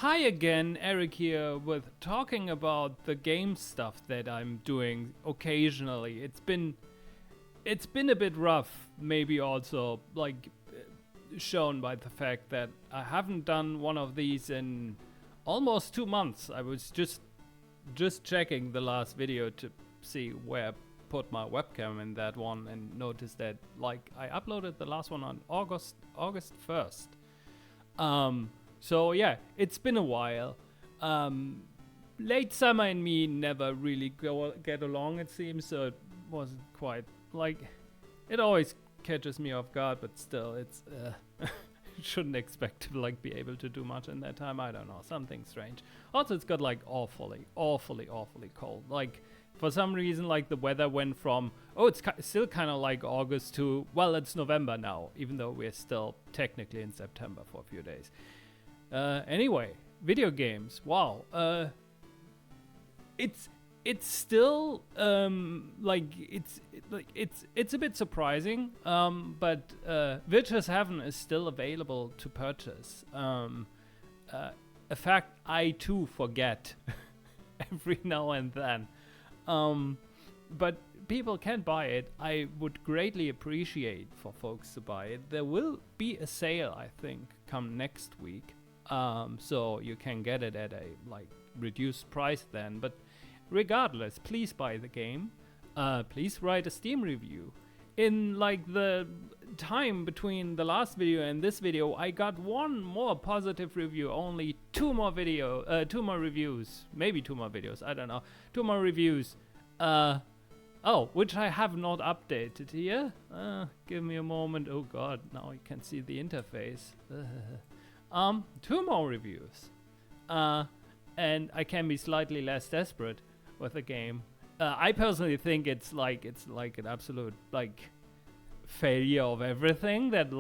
Hi again, Eric here with talking about the game stuff that I'm doing occasionally. It's been a bit rough, maybe also shown by the fact that I haven't done one of these in almost 2 months. I was just checking the last video to see where I put my webcam in that one and noticed that I uploaded the last one on August 1st. So yeah, it's been a while. Late summer and me never really get along, it seems, so it wasn't quite it always catches me off guard, but still, it's shouldn't expect to be able to do much in that time. I don't know, something strange. Also, it's got awfully cold. For some reason, the weather went from it's still kind of like August to it's November now, even though we're still technically in September for a few days. Anyway, video games. Wow. It's still it's a bit surprising. But Witcher's Heaven is still available to purchase. A fact I too forget every now and then. But people can buy it. I would greatly appreciate for folks to buy it. There will be a sale, I think, come next week. So you can get it at a reduced price then. But regardless, please buy the game. Please write a Steam review. In the time between the last video and this video, I got one more positive review. Only two more reviews, maybe 2 more videos. I don't know. 2 more reviews. Which I have not updated here. Give me a moment. Oh God, now you can see the interface. 2 more reviews. And I can be slightly less desperate with the game. I personally think it's an absolute failure of everything that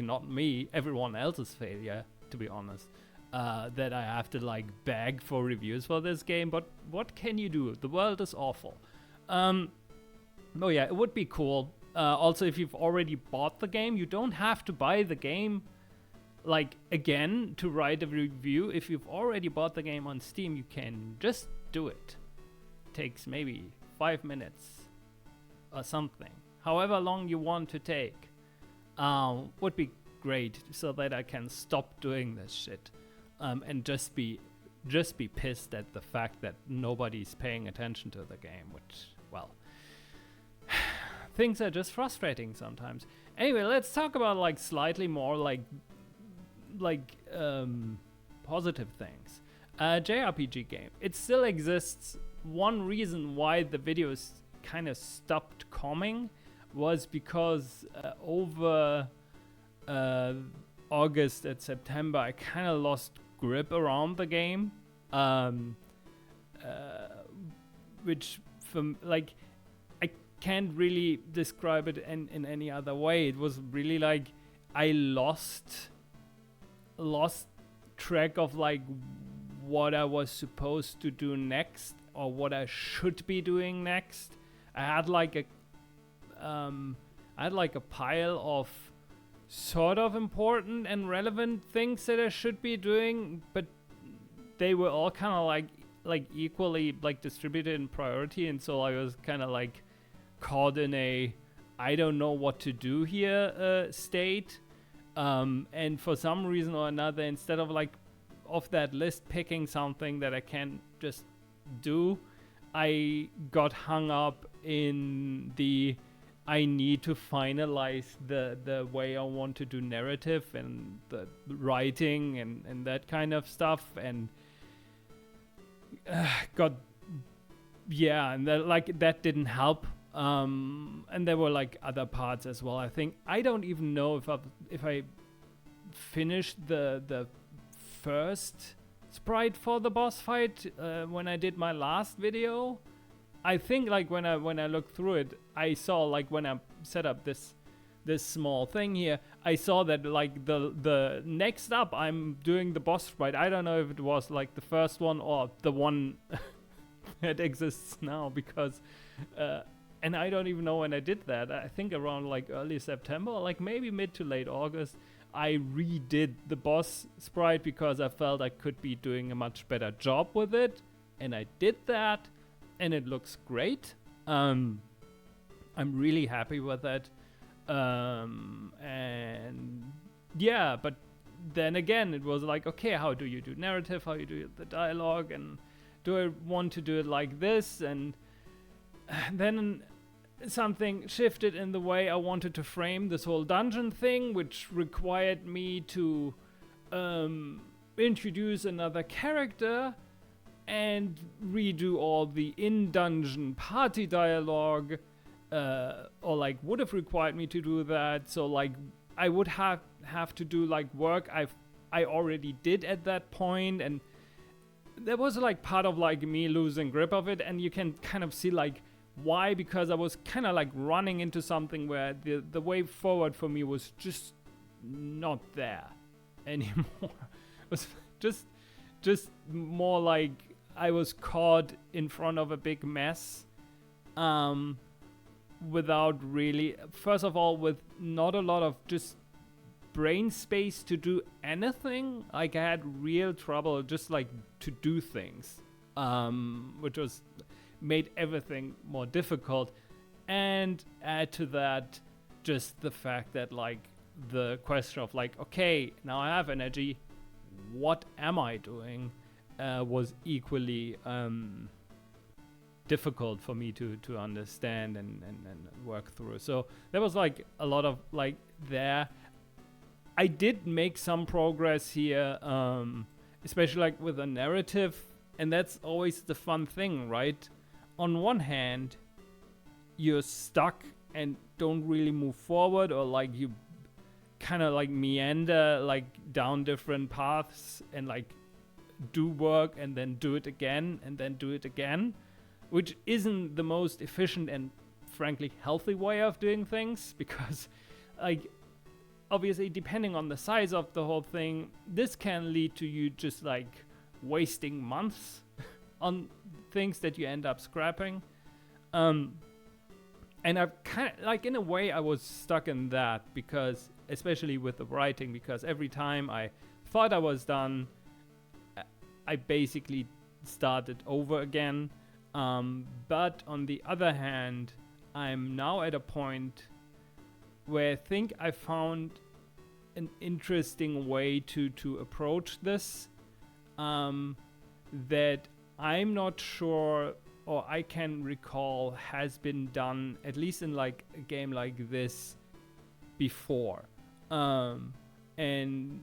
not me, everyone else's failure, to be honest. That I have to beg for reviews for this game, but what can you do? The world is awful. It would be cool. Also, if you've already bought the game, you don't have to buy the game again to write a review. If you've already bought the game on Steam, you can just do it. Takes maybe 5 minutes or something. However long you want to take. Would be great so that I can stop doing this shit. And just be pissed at the fact that nobody's paying attention to the game, which, things are just frustrating sometimes. Anyway, let's talk about slightly more positive things. JRPG game. It still exists. One reason why the videos kind of stopped coming was because over August and September, I kind of lost grip around the game, which I can't really describe it in any other way. It was really I lost track of what I was supposed to do next or what I should be doing next. I had a pile of sort of important and relevant things that I should be doing, but they were all kind of equally distributed in priority, and so I was kind of caught in a I don't know what to do here state. And for some reason or another, instead of of that list picking something that I can just do, I got hung up in the I need to finalize the way I want to do narrative and the writing and that kind of stuff, and and that didn't help. And there were other parts as well. I think I don't even know if I finished the first sprite for the boss fight when I did my last video. I think when I looked through it, I saw when I set up this small thing here, I saw that the next up I'm doing the boss sprite. I don't know if it was the first one or the one that exists now, because and I don't even know when I did that. I think around early September, or maybe mid to late August. I redid the boss sprite because I felt I could be doing a much better job with it, and I did that, and it looks great. I'm really happy with it, and yeah, but then again, it was like, okay, how do you do narrative? How you do the dialogue? And do I want to do it like this? And then something shifted in the way I wanted to frame this whole dungeon thing, which required me to introduce another character and redo all the in-dungeon party dialogue, or like would have required me to do that. So like I would have to do like work I already did at that point, and there was like part of like me losing grip of it, and you can kind of see like why, because I was kind of like running into something where the way forward for me was just not there anymore. It was just more like I was caught in front of a big mess, without really, first of all, with not a lot of just brain space to do anything. Like I had real trouble just like to do things, which was made everything more difficult. And add to that just the fact that like the question of like, okay, now I have energy, what am I doing, was equally difficult for me to understand and work through. So there was like a lot of like there. I did make some progress here, especially like with a narrative, and that's always the fun thing, right? On one hand, you're stuck and don't really move forward, or like you kind of like meander like down different paths and like do work and then do it again and then do it again, which isn't the most efficient and frankly healthy way of doing things, because like obviously depending on the size of the whole thing, this can lead to you just like wasting months on things that you end up scrapping. And I've kind of like, in a way, I was stuck in that, because especially with the writing, because every time I thought I was done, I basically started over again. But on the other hand, I'm now at a point where I think I found an interesting way to approach this, that I'm not sure, or I can recall has been done, at least in like a game like this, before. And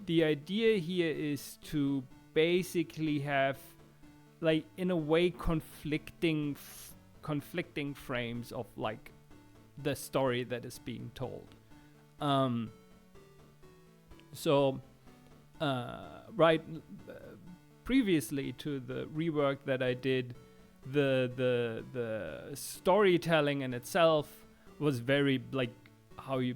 the idea here is to basically have, like, in a way, conflicting frames of like the story that is being told. Previously to the rework that I did, the storytelling in itself was very like how you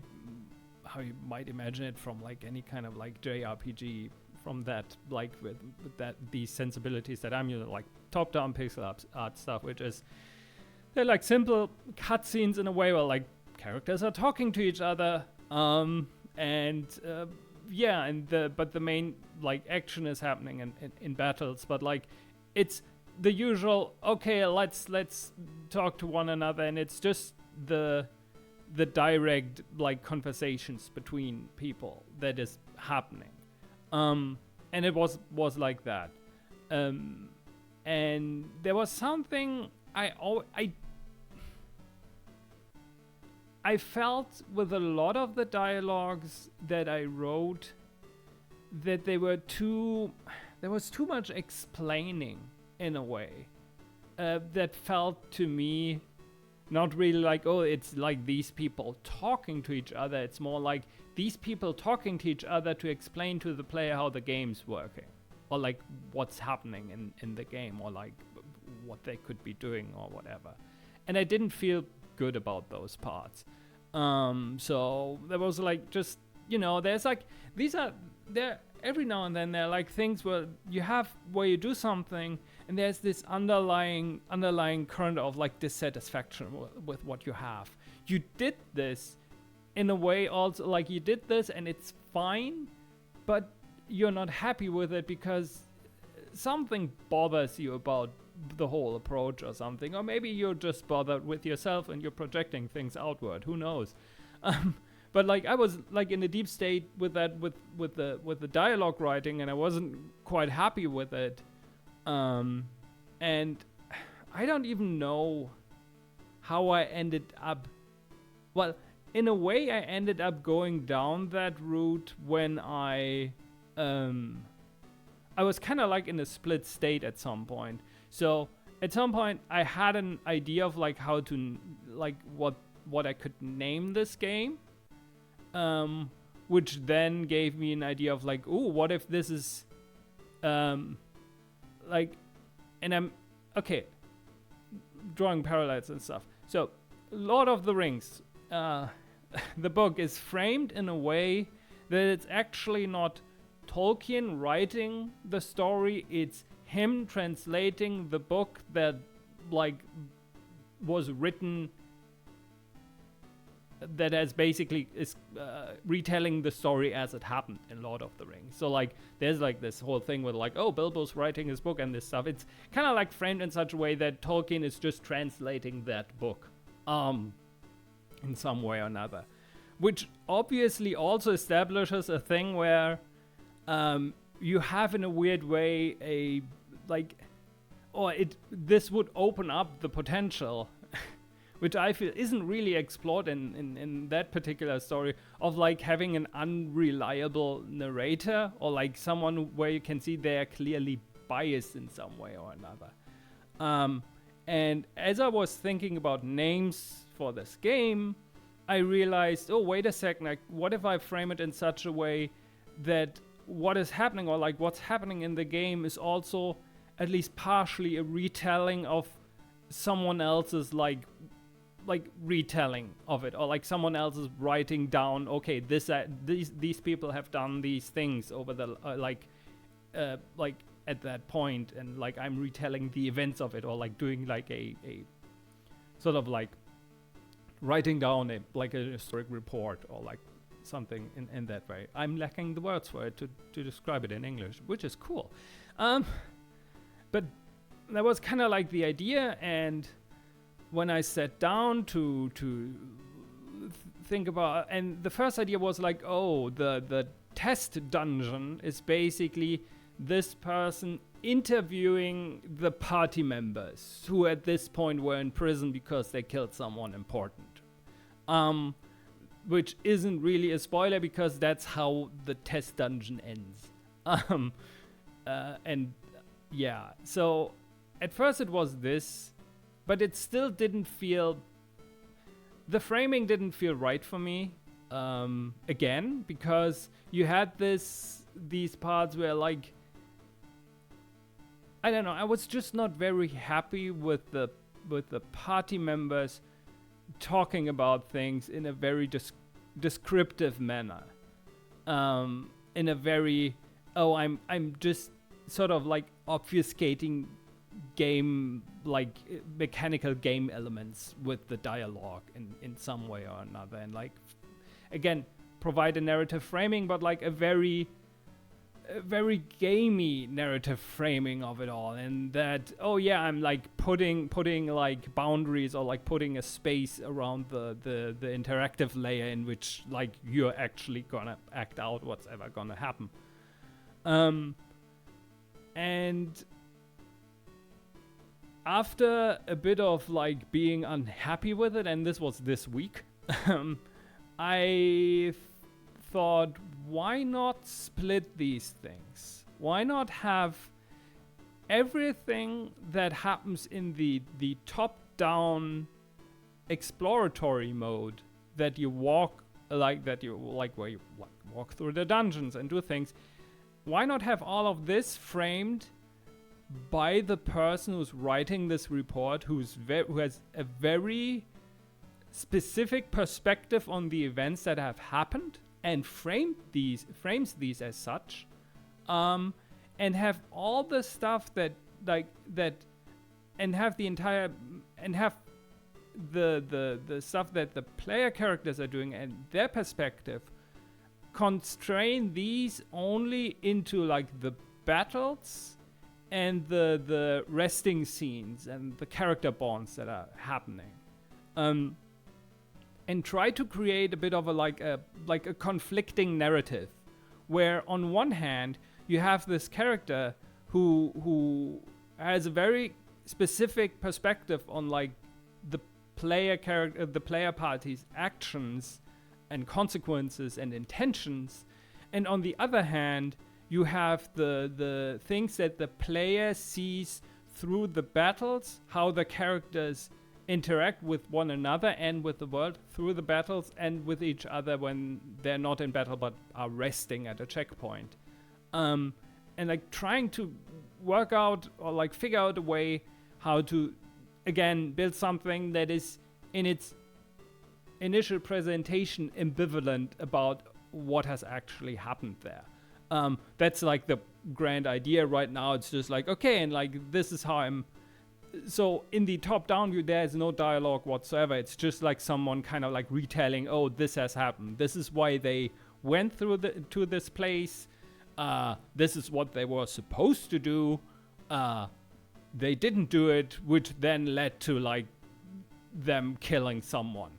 might imagine it from like any kind of like JRPG, from that like with that these sensibilities that I'm using, like top-down pixel art stuff, which is they're like simple cutscenes in a way where like characters are talking to each other, but the main like action is happening in battles, but like it's the usual, okay, let's talk to one another, and it's just the direct like conversations between people that is happening, and it was like that, and there was something I felt with a lot of the dialogues that I wrote that there was too much explaining in a way, that felt to me not really like, oh, it's like these people talking to each other. It's more like these people talking to each other to explain to the player how the game's working, or like what's happening in the game, or like what they could be doing or whatever. And I didn't feel good about those parts. So there was like, just, there's like, there every now and then there are like things where you do something and there's this underlying current of like dissatisfaction with what you have. You did this in a way also like you did this and it's fine, but you're not happy with it because something bothers you about the whole approach or something, or maybe you're just bothered with yourself and you're projecting things outward, who knows. But like I was like in a deep state with that with the dialogue writing, and I wasn't quite happy with it, and I don't even know how I ended up. Well, in a way I ended up going down that route when I was kind of like in a split state at some point. So at some point I had an idea of like how to like what I could name this game, which then gave me an idea of like, ooh, what if this is like, and I'm okay drawing parallels and stuff. So Lord of the Rings, the book is framed in a way that it's actually not Tolkien writing the story, it's him translating the book that like was written, that has basically is retelling the story as it happened in Lord of the Rings. So like there's like this whole thing with like, oh, Bilbo's writing his book and this stuff. It's kind of like framed in such a way that Tolkien is just translating that book in some way or another, which obviously also establishes a thing where you have in a weird way a like, or this would open up the potential which I feel isn't really explored in that particular story, of like having an unreliable narrator, or like someone where you can see they're clearly biased in some way or another. And as I was thinking about names for this game, I realized, oh, wait a second, like, what if I frame it in such a way that what is happening, or like what's happening in the game, is also at least partially a retelling of someone else's like retelling of it, or like someone else is writing down, okay, these people have done these things over the like at that point, and like I'm retelling the events of it, or like doing like a sort of like writing down a historic report, or like something in that way. I'm lacking the words for it to describe it in English, which is cool. But that was kind of like the idea, and when I sat down to think about, and the first idea was like, oh, the test dungeon is basically this person interviewing the party members who at this point were in prison because they killed someone important. Which isn't really a spoiler because that's how the test dungeon ends. And yeah, so at first it was this, but it still didn't feel, the framing didn't feel right for me, again, because you had these parts where like, I don't know, I was just not very happy with the party members talking about things in a very descriptive manner, in a very, oh, I'm just sort of like obfuscating game, like mechanical game elements with the dialogue in some way or another, and like again provide a narrative framing, but like a very gamey narrative framing of it all, and that, oh yeah, I'm like putting like boundaries, or like putting a space around the interactive layer in which like you're actually gonna act out what's ever gonna happen. And after a bit of like being unhappy with it, and this was this week, I thought, why not split these things? Why not have everything that happens in the top-down exploratory mode that you walk, like that you like where you walk through the dungeons and do things? Why not have all of this framed by the person who's writing this report, who has a very specific perspective on the events that have happened, and frames these as such, and have all the stuff that like that, and have the entire, and have the stuff that the player characters are doing and their perspective constrain these only into like the battles and the resting scenes and the character bonds that are happening, and try to create a bit of a conflicting narrative, where on one hand you have this character who has a very specific perspective on like the player party's actions and consequences and intentions, and on the other hand you have the things that the player sees through the battles, how the characters interact with one another and with the world through the battles and with each other when they're not in battle but are resting at a checkpoint, and like trying to work out or like figure out a way how to again build something that is in its initial presentation ambivalent about what has actually happened there. That's like the grand idea right now. It's just like, okay, and like this is how I'm. So in the top-down view, there is no dialogue whatsoever. It's just like someone kind of like retelling, oh, this has happened. This is why they went to this place. This is what they were supposed to do. They didn't do it, which then led to like them killing someone.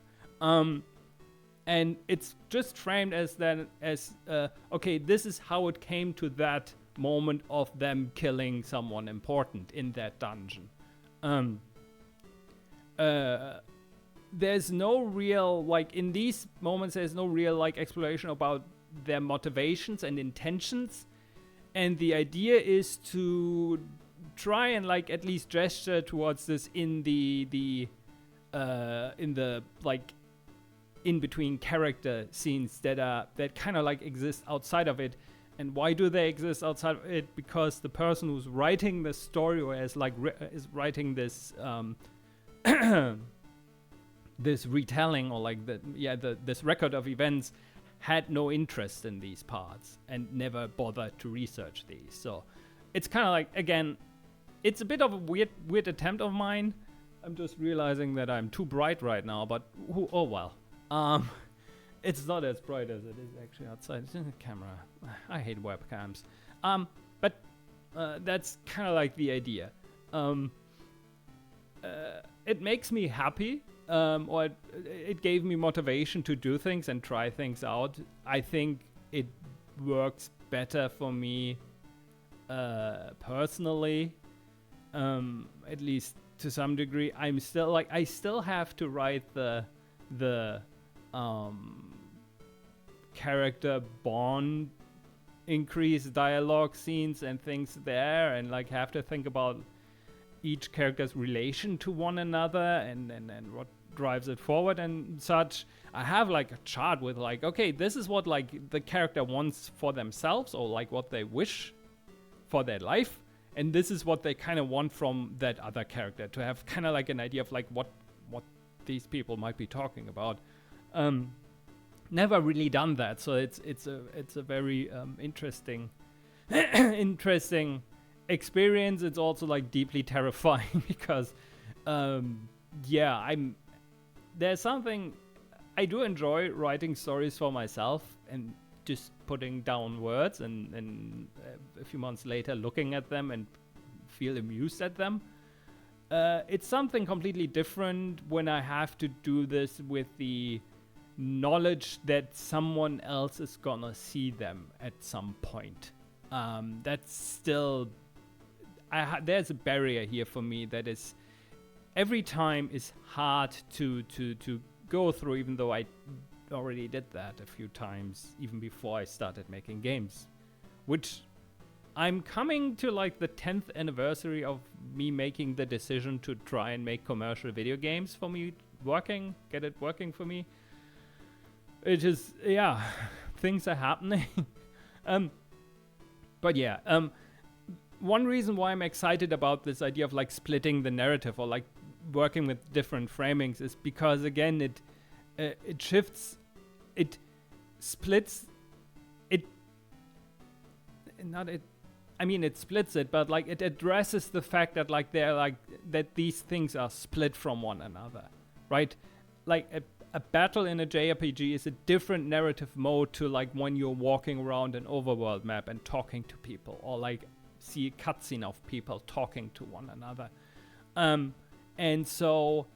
And it's just framed as okay, this is how it came to that moment of them killing someone important in that dungeon. There's no real, like, in these moments, there's no real, like, exploration about their motivations and intentions. And the idea is to try and, like, at least gesture towards this in the like, in-between character scenes that kind of, like, exist outside of it. And why do they exist outside of it? Because the person who's writing the story or is writing this this retelling or like this record of events had no interest in these parts and never bothered to research these. So it's kind of like, again, it's a bit of a weird attempt of mine. I'm just realizing that I'm too bright right now, but oh well. It's not as bright as it is actually outside. It's in the camera. I hate webcams. But that's kind of like the idea. It makes me happy, or it gave me motivation to do things and try things out. I think it works better for me personally, at least to some degree. I'm still like, I still have to write the character bond increase dialogue scenes and things there, and like have to think about each character's relation to one another and what drives it forward and such. I have like a chart with like, okay, this is what like the character wants for themselves or like what they wish for their life, and this is what they kind of want from that other character, to have kind of like an idea of like what these people might be talking about. Never really done that, so it's a very interesting interesting experience. It's also like deeply terrifying because there's something I do enjoy writing stories for myself and just putting down words and a few months later looking at them and feel amused at them. It's something completely different when I have to do this with the knowledge that someone else is gonna see them at some point. That's still... there's a barrier here for me that is every time is hard to go through, even though I already did that a few times even before I started making games, which I'm coming to like the 10th anniversary of me making the decision to try and make commercial video games for me get it working for me. It is, things are happening. But yeah, one reason why I'm excited about this idea of like splitting the narrative or like working with different framings is because, again, it shifts, it splits, it splits it, but like it addresses the fact that like they're like that these things are split from one another, right? Like a battle in a JRPG is a different narrative mode to like when you're walking around an overworld map and talking to people, or like see a cutscene of people talking to one another. And so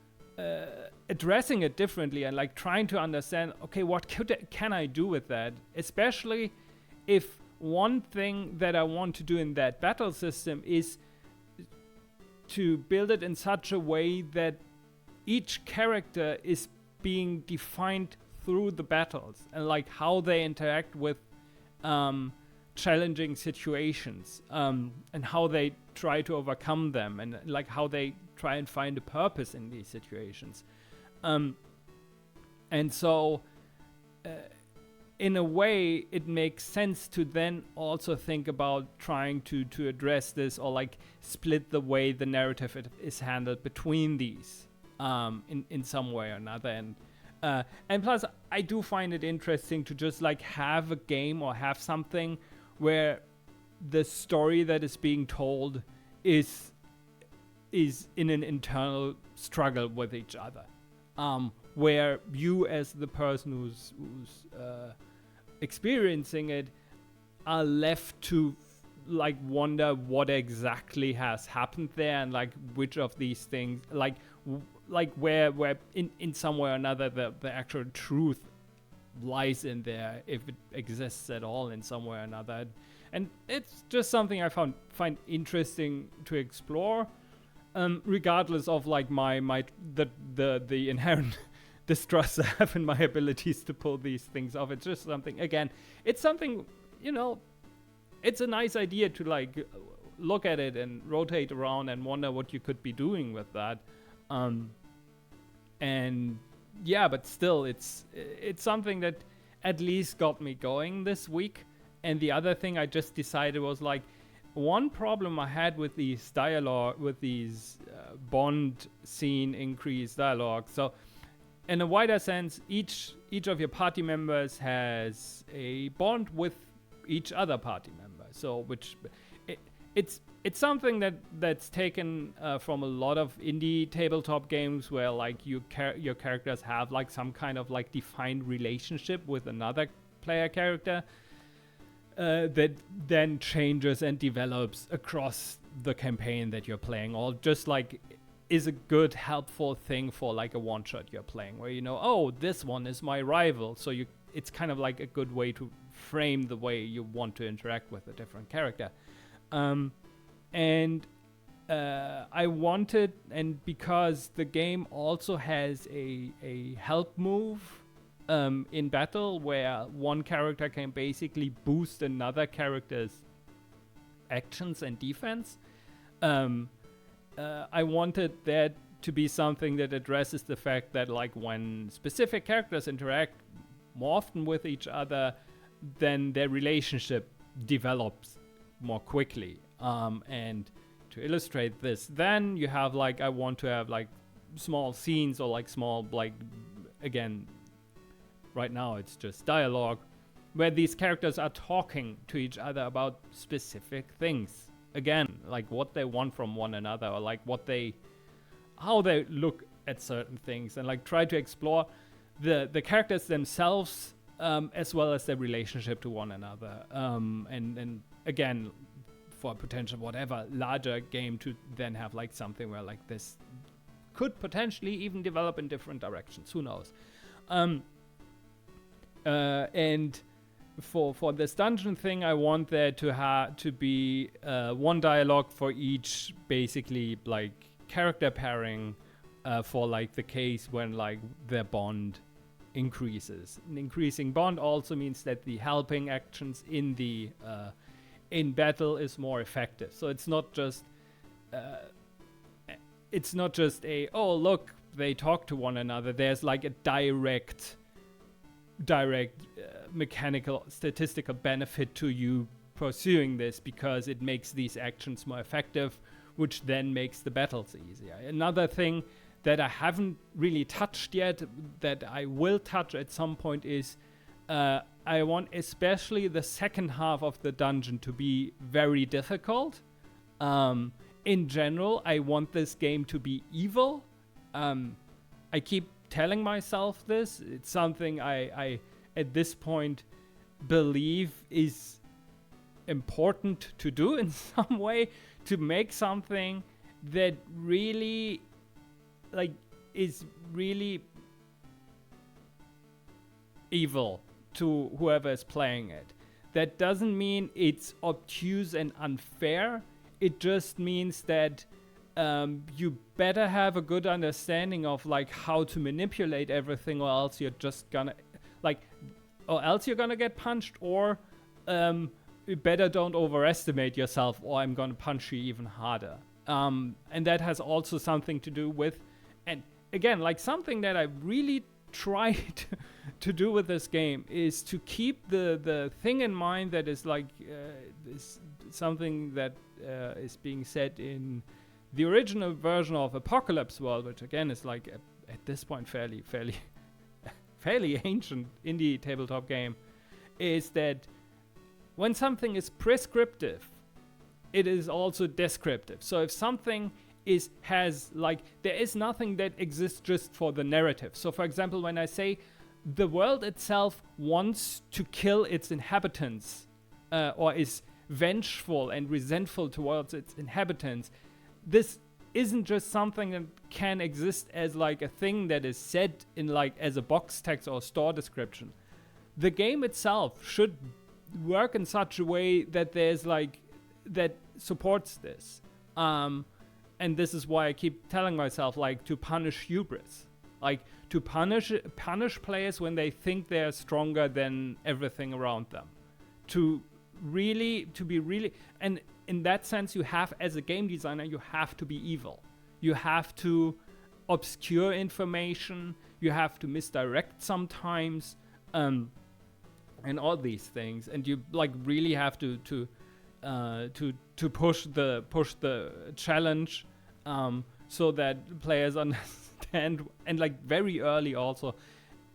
addressing it differently and like trying to understand, okay, what can I do with that? Especially if one thing that I want to do in that battle system is to build it in such a way that each character is being defined through the battles and like how they interact with challenging situations, and how they try to overcome them, and like how they try and find a purpose in these situations. And so in a way it makes sense to then also think about trying to address this, or like split the way the narrative is handled between these in some way or another. And plus I do find it interesting to just like have a game or have something where the story that is being told is in an internal struggle with each other, where you as the person who's experiencing it are left to like wonder what exactly has happened there, and like which of these things, like where in some way or another the actual truth lies in there, if it exists at all in some way or another. And it's just something I find interesting to explore, regardless of like the inherent distrust I have in my abilities to pull these things off. It's just something, again, it's something, you know, it's a nice idea to like look at it and rotate around and wonder what you could be doing with that. And yeah, but still it's something that at least got me going this week. And the other thing I just decided was like, one problem I had with these dialogue, with these Bond scene increased dialogue. So in a wider sense, each of your party members has a bond with each other party member. So which it's something that's taken from a lot of indie tabletop games, where like your characters have like some kind of like defined relationship with another player character that then changes and develops across the campaign that you're playing, or just like is a good helpful thing for like a one shot you're playing, where you know, oh, this one is my rival, so it's kind of like a good way to frame the way you want to interact with a different character. And I wanted, and because the game also has a help move in battle, where one character can basically boost another character's actions and defense, I wanted that to be something that addresses the fact that like when specific characters interact more often with each other, then their relationship develops more quickly. And to illustrate this, then you have like, I want to have like small scenes, or like small, like, again, right now it's just dialogue, where these characters are talking to each other about specific things. Again, like what they want from one another, or like how they look at certain things, and like try to explore the characters themselves, as well as their relationship to one another. And again, for a potential whatever larger game to then have like something where like this could potentially even develop in different directions. Who knows? And for this dungeon thing, I want there to be one dialogue for each, basically like character pairing, for like the case when like their bond increases. An increasing bond also means that the helping actions in the in battle is more effective. So it's not just a, oh look, they talk to one another. There's like a direct mechanical statistical benefit to you pursuing this, because it makes these actions more effective, which then makes the battles easier. Another thing that I haven't really touched yet, that I will touch at some point, is I want especially the second half of the dungeon to be very difficult. In general, I want this game to be evil. I I keep telling myself this. It's something I at this point believe is important to do in some way, to make something that really like is really evil to whoever is playing it. That doesn't mean it's obtuse and unfair. It just means that you better have a good understanding of like how to manipulate everything, or else you're just gonna get punched, or you better don't overestimate yourself, or I'm gonna punch you even harder. And that has also something to do with, and again, like something that I really tried to do with this game is to keep the thing in mind that is like is something that is being said in the original version of Apocalypse World, which again is like at this point fairly ancient indie tabletop game, is that when something is prescriptive, it is also descriptive. So if something has like, there is nothing that exists just for the narrative. So for example, when I say the world itself wants to kill its inhabitants, or is vengeful and resentful towards its inhabitants, this isn't just something that can exist as like a thing that is said in like as a box text or store description. The game itself should work in such a way that there's like, that supports this. And this is why I keep telling myself like to punish hubris, like to punish players when they think they're stronger than everything around them, to be really, and in that sense you have, as a game designer, you have to be evil. You have to obscure information, you have to misdirect sometimes, and all these things, and you like really have to push the challenge, so that players understand, and like very early also,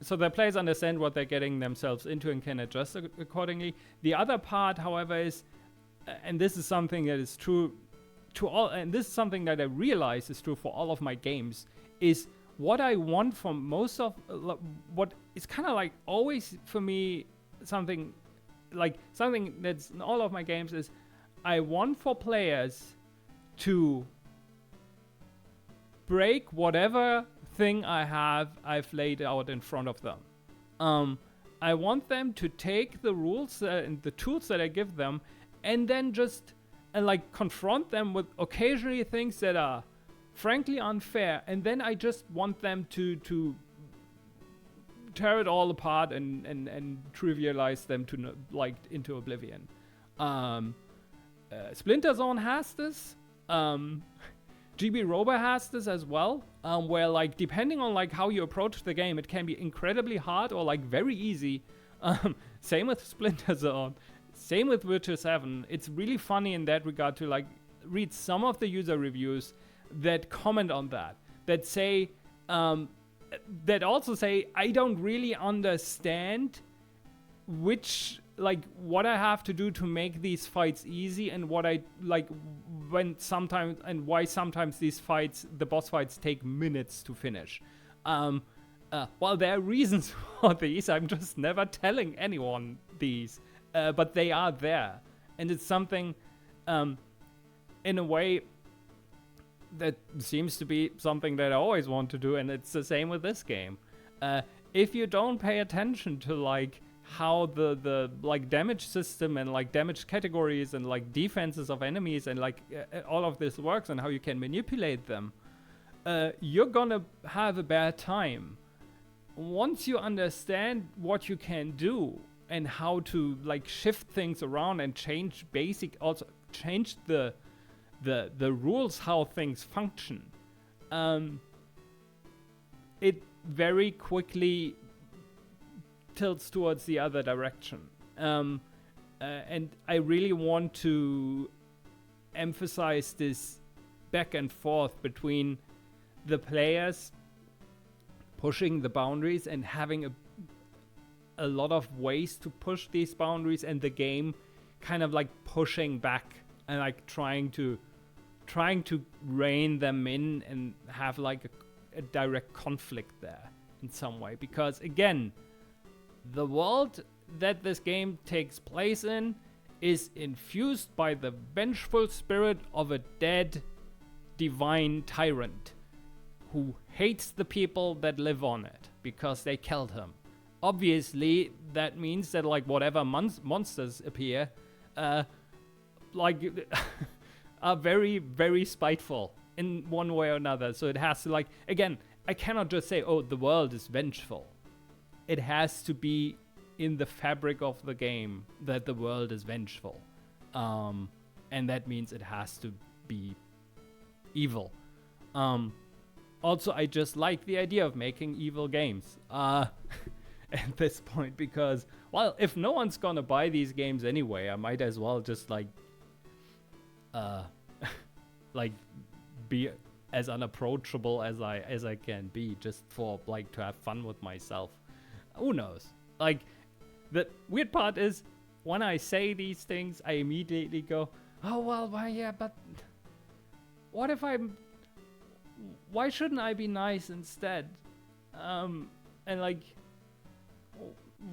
so that players understand what they're getting themselves into and can adjust accordingly. The other part, however, is, and this is something that is true to all, and this is something that I realize is true for all of my games, is what I want from most of what is kind of like always for me something that's in all of my games is, I want for players to break whatever thing I've laid out in front of them. I want them to take the rules and the tools that I give them, and then just like confront them with occasionally things that are frankly unfair, and then I just want them to tear it all apart and trivialize them to like into oblivion. Splinter Zone has this. GB Robo has this as well, where like depending on like how you approach the game, it can be incredibly hard or like very easy. Same with Splinter Zone, same with Witcher 7. It's really funny in that regard to like read some of the user reviews that comment on that say, that also say, I don't really understand what I have to do to make these fights easy, and what I like when sometimes, and why sometimes these fights, the boss fights, take minutes to finish. Well, there are reasons for these. I'm just never telling anyone these, but they are there, and it's something, in a way, that seems to be something that I always want to do, and it's the same with this game. If you don't pay attention to like how the like damage system and like damage categories and like defenses of enemies and like all of this works and how you can manipulate them, you're gonna have a bad time. Once you understand what you can do and how to like shift things around and change the rules, how things function, it very quickly tilts towards the other direction. And I really want to emphasize this back and forth between the players pushing the boundaries and having a lot of ways to push these boundaries, and the game kind of like pushing back and like trying to rein them in and have like a direct conflict there in some way, because again, the world that this game takes place in is infused by the vengeful spirit of a dead divine tyrant who hates the people that live on it because they killed him. Obviously, that means that like whatever monsters appear, like are very, very spiteful in one way or another. So it has to like, again, I cannot just say, oh, the world is vengeful. It has to be in the fabric of the game that the world is vengeful. And that means it has to be evil. Also, I just like the idea of making evil games at this point, because, well, if no one's gonna buy these games anyway, I might as well just like be as unapproachable as I can be, just for like to have fun with myself. Who knows? Like, the weird part is when I say these things, I immediately go, oh well, why, yeah, but what if why shouldn't I be nice instead? And like,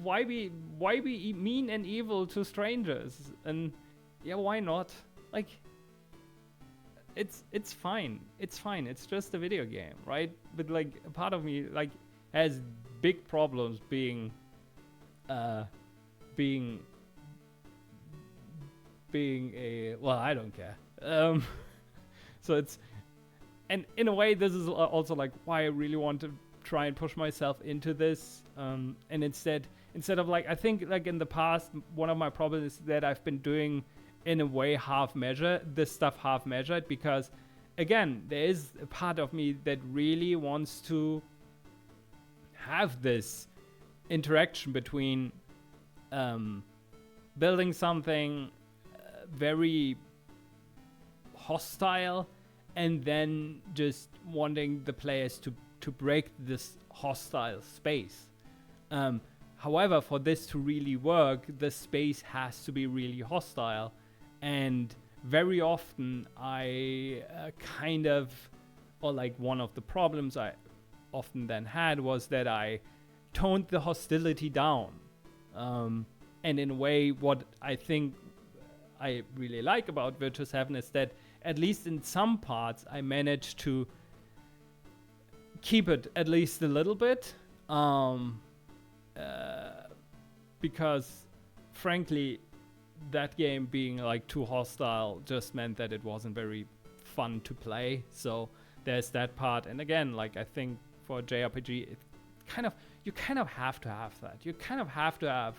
why be mean and evil to strangers? And yeah, why not? Like, it's fine. It's fine. It's just a video game, right? But like, a part of me like has big problems being a, well, I don't care. So it's, and in a way, this is also like why I really want to try and push myself into this. And instead of like, I think like in the past, one of my problems is that I've been doing in a way this stuff half measured, because again, there is a part of me that really wants to have this interaction between building something very hostile and then just wanting the players to break this hostile space. However, for this to really work, the space has to be really hostile. And very often I one of the problems I often then had was that I toned the hostility down. And in a way, what I think I really like about Virtuous Heaven is that at least in some parts I managed to keep it at least a little bit. Because frankly, that game being like too hostile just meant that it wasn't very fun to play. So there's that part. And again, like, I think for a JRPG, you kind of have to have that. You kind of have to have,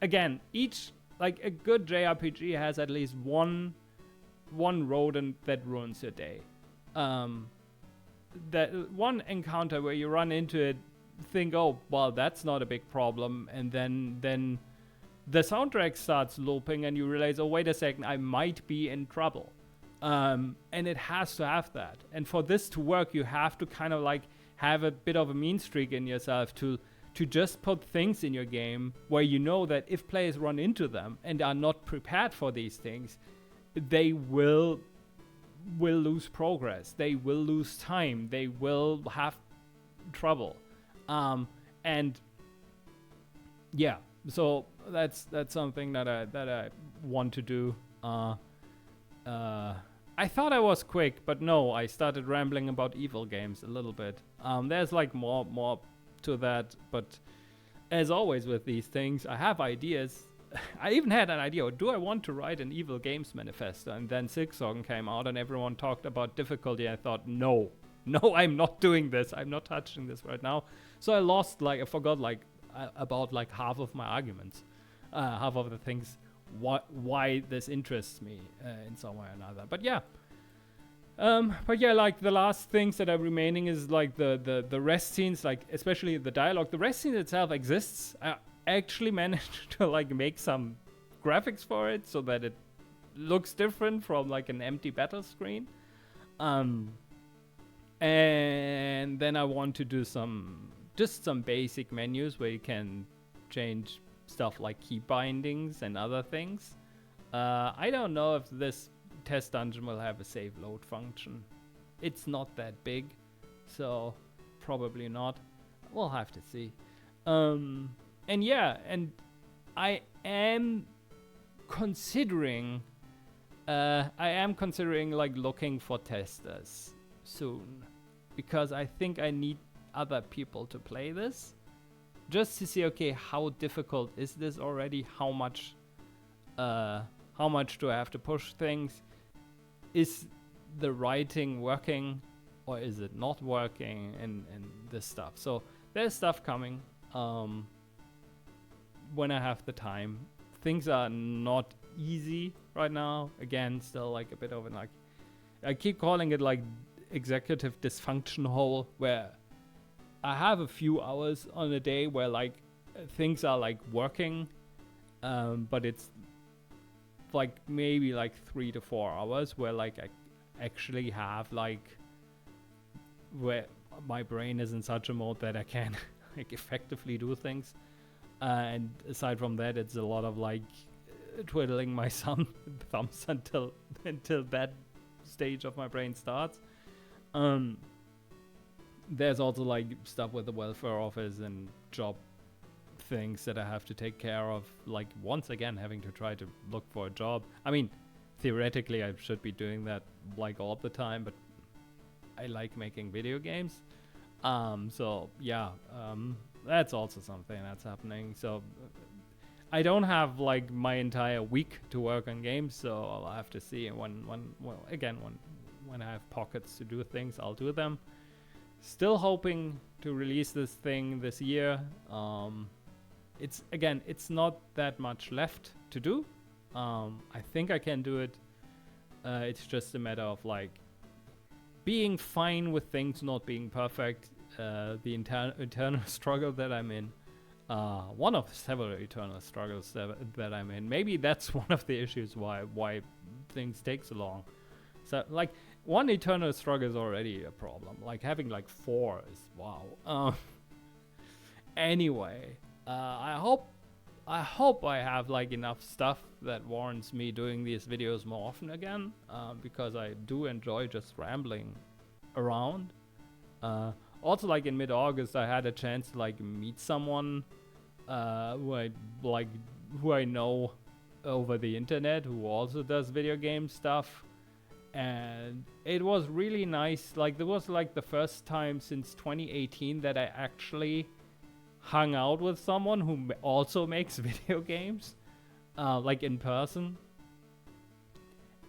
again, like a good JRPG has at least one rodent that ruins your day. That one encounter where you run into it, think, oh, well, that's not a big problem, and then the soundtrack starts looping and you realize, oh, wait a second, I might be in trouble. And it has to have that. And for this to work, you have to kind of like have a bit of a mean streak in yourself to just put things in your game where you know that if players run into them and are not prepared for these things, they will lose progress. They will lose time. They will have trouble. And yeah, so that's something that I want to do. I thought I was quick, but no, I started rambling about evil games a little bit. There's like more to that, but as always with these things, I have ideas. I even had an idea, do I want to write an evil games manifesto? And then Silksong came out and everyone talked about difficulty. I thought, no, I'm not doing this. I'm not touching this right now. So I forgot about like half of my arguments, half of the things why this interests me in some way or another. But yeah, like the last things that are remaining is like the rest scenes, like especially the dialogue. The rest scene itself exists. I actually managed to like make some graphics for it so that it looks different from like an empty battle screen. And then I want to do some basic menus where you can change stuff like key bindings and other things. I don't know if this test dungeon will have a save load function. It's not that big, so probably not. We'll have to see. And yeah, and I am considering like looking for testers soon, because I think I need other people to play this, just to see, okay, how difficult is this already? How much do I have to push things? Is the writing working, or is it not working, and this stuff. So there's stuff coming when I have the time. Things are not easy right now. Again, still like a bit of an, like, I keep calling it like executive dysfunction hole, where I have a few hours on a day where like things are like working, but it's like maybe like 3 to 4 hours where like I actually have like, where my brain is in such a mode that I can like effectively do things. And aside from that, it's a lot of like twiddling my thumbs until that stage of my brain starts. There's also like stuff with the welfare office and job things that I have to take care of, like once again having to try to look for a job. I mean, theoretically I should be doing that like all the time, but I like making video games. So yeah, that's also something that's happening. So I don't have like my entire week to work on games, so I'll have to see when I have pockets to do things, I'll do them. Still hoping to release this thing this year. It's not that much left to do. I think I can do it. It's just a matter of like being fine with things not being perfect. The eternal struggle that I'm in. One of several eternal struggles that I'm in. Maybe that's one of the issues why things take so long. So like one eternal struggle is already a problem. Like having like 4 is wow. Anyway, I hope I have like enough stuff that warrants me doing these videos more often again, because I do enjoy just rambling around. Also, like in mid-August, I had a chance to like meet someone who I know over the internet, who also does video game stuff, and it was really nice. Like, it was like the first time since 2018 that I actually hung out with someone who also makes video games, like in person,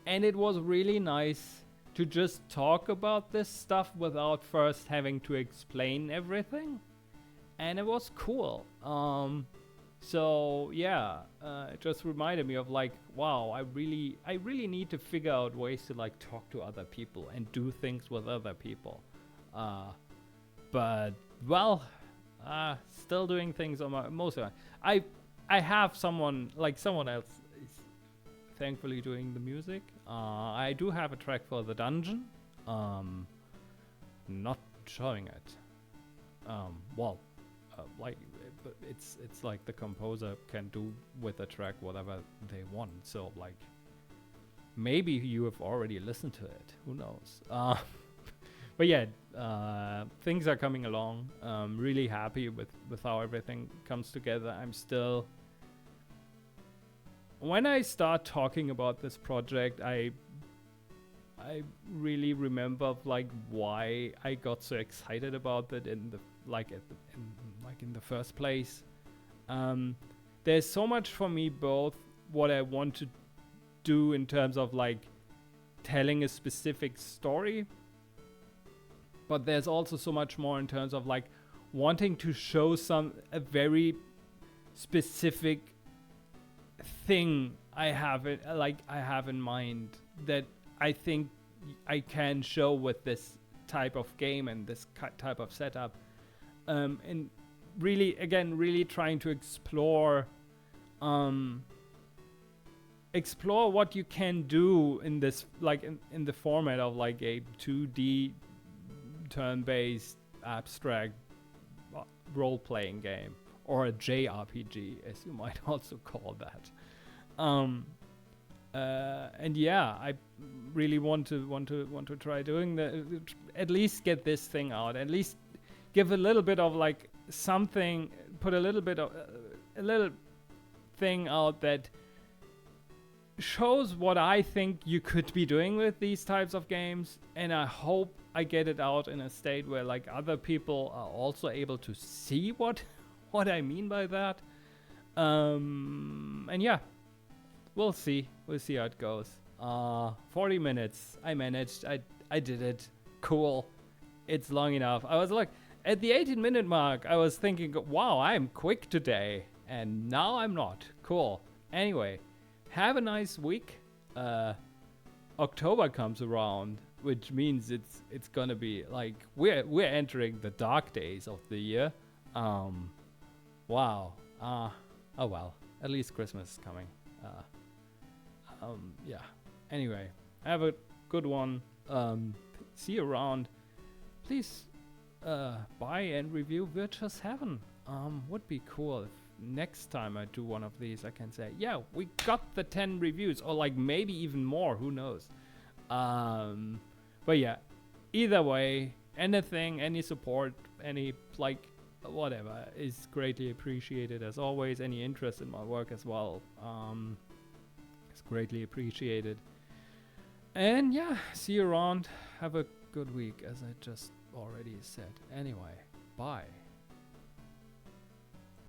and it was really nice to just talk about this stuff without first having to explain everything, and it was cool. So yeah, it just reminded me of like, wow, I really need to figure out ways to like talk to other people and do things with other people. But well, still doing things on my mostly. I have someone else is thankfully doing the music. I do have a track for the dungeon. Not showing it. Like it's like the composer can do with the track whatever they want. So like maybe you have already listened to it. Who knows? But yeah, things are coming along. Really happy with how everything comes together. I'm still. When I start talking about this project, I really remember like why I got so excited about it in the first place. There's so much for me, both what I want to do in terms of like telling a specific story, but there's also so much more in terms of like wanting to show a very specific thing I have in mind that I think I can show with this type of game and this type of setup, and really trying to explore what you can do in this, like in the format of like a 2D turn-based abstract role-playing game, or a JRPG, as you might also call that. And yeah, really want to try doing at least get this thing out, at least give a little bit of like something, put a little bit of a little thing out that shows what I think you could be doing with these types of games, and I hope I get it out in a state where like other people are also able to see what I mean by that. And yeah, we'll see how it goes. 40 minutes, I managed, I did it, cool, it's long enough. I was like, at the 18-minute mark, I was thinking, wow, I'm quick today, and now I'm not. Cool. Anyway, have a nice week. October comes around, which means it's gonna be like we're entering the dark days of the year. Wow. Oh well. At least Christmas is coming. Yeah. Anyway, have a good one. See you around. Please buy and review Virtuous Heaven. Would be cool if next time I do one of these I can say, yeah, we got the 10 reviews, or like maybe even more, who knows. But yeah, either way, anything, any support, any like whatever is greatly appreciated as always. Any interest in my work as well is greatly appreciated. And yeah, see you around. Have a good week, as I just already said. Anyway, bye.